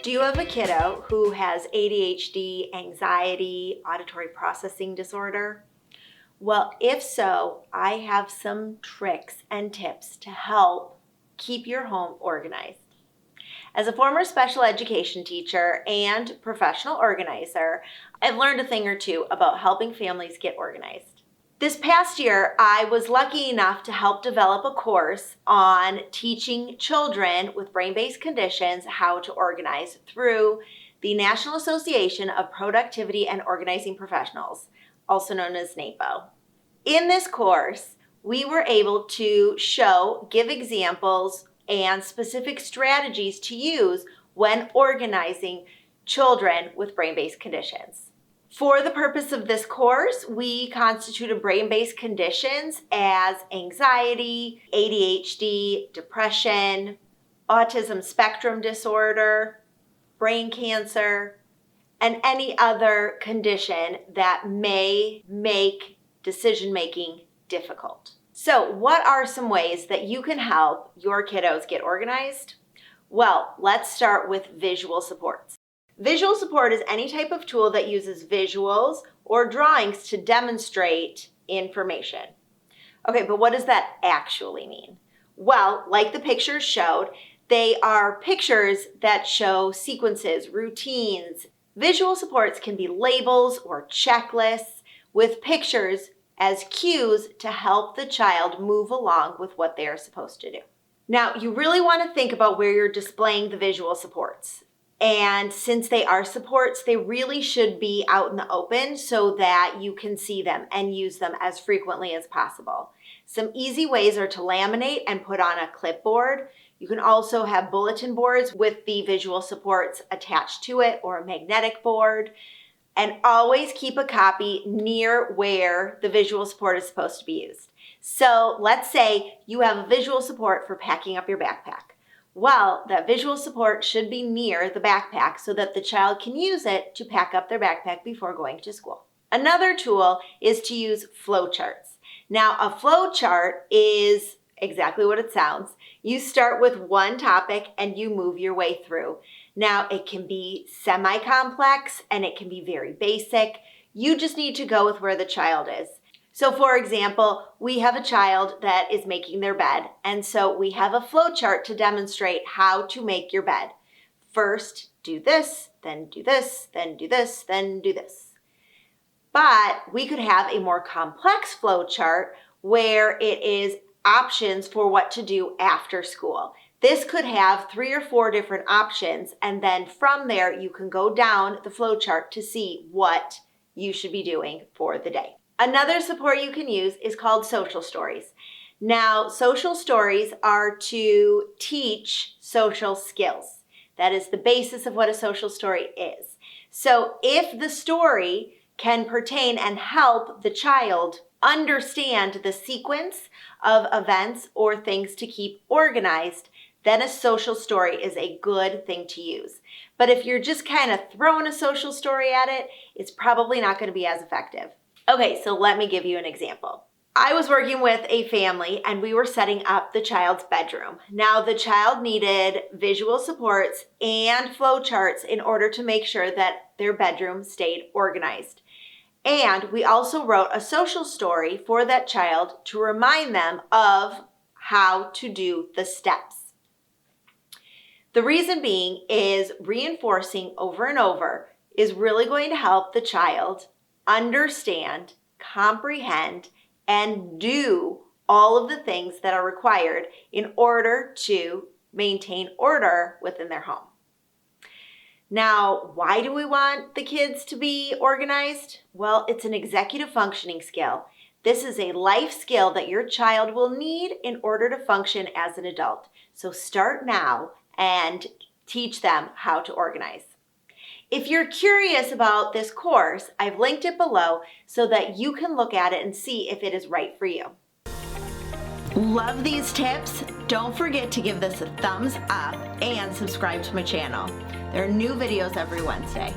Do you have a kiddo who has ADHD, anxiety, auditory processing disorder? Well, if so, I have some tricks and tips to help keep your home organized. As a former special education teacher and professional organizer, I've learned a thing or two about helping families get organized. This past year, I was lucky enough to help develop a course on teaching children with brain-based conditions how to organize through the National Association of Productivity and Organizing Professionals, also known as NAPO. In this course, we were able to give examples and specific strategies to use when organizing children with brain-based conditions. For the purpose of this course, we constituted brain-based conditions as anxiety, ADHD, depression, autism spectrum disorder, brain cancer, and any other condition that may make decision-making difficult. So, what are some ways that you can help your kiddos get organized? Well, let's start with visual supports. Visual support is any type of tool that uses visuals or drawings to demonstrate information. Okay, but what does that actually mean? Well, like the pictures showed, they are pictures that show sequences, routines. Visual supports can be labels or checklists with pictures as cues to help the child move along with what they are supposed to do. Now, you really want to think about where you're displaying the visual supports. And since they are supports, they really should be out in the open so that you can see them and use them as frequently as possible. Some easy ways are to laminate and put on a clipboard. You can also have bulletin boards with the visual supports attached to it or a magnetic board. And always keep a copy near where the visual support is supposed to be used. So let's say you have a visual support for packing up your backpack. Well, that visual support should be near the backpack so that the child can use it to pack up their backpack before going to school. Another tool is to use flowcharts. Now, a flowchart is exactly what it sounds. You start with one topic and you move your way through. Now, it can be semi-complex and it can be very basic. You just need to go with where the child is. So for example, we have a child that is making their bed, and so we have a flow chart to demonstrate how to make your bed. First, do this, then do this, then do this, then do this. But we could have a more complex flow chart where it is options for what to do after school. This could have 3 or 4 different options, and then from there you can go down the flow chart to see what you should be doing for the day. Another support you can use is called social stories. Now, social stories are to teach social skills. That is the basis of what a social story is. So if the story can pertain and help the child understand the sequence of events or things to keep organized, then a social story is a good thing to use. But if you're just kind of throwing a social story at it, it's probably not going to be as effective. Okay, so let me give you an example. I was working with a family and we were setting up the child's bedroom. Now the child needed visual supports and flow charts in order to make sure that their bedroom stayed organized. And we also wrote a social story for that child to remind them of how to do the steps. The reason being is reinforcing over and over is really going to help the child understand, comprehend, and do all of the things that are required in order to maintain order within their home. Now, why do we want the kids to be organized? Well, it's an executive functioning skill. This is a life skill that your child will need in order to function as an adult. So start now and teach them how to organize. If you're curious about this course, I've linked it below so that you can look at it and see if it is right for you. Love these tips? Don't forget to give this a thumbs up and subscribe to my channel. There are new videos every Wednesday.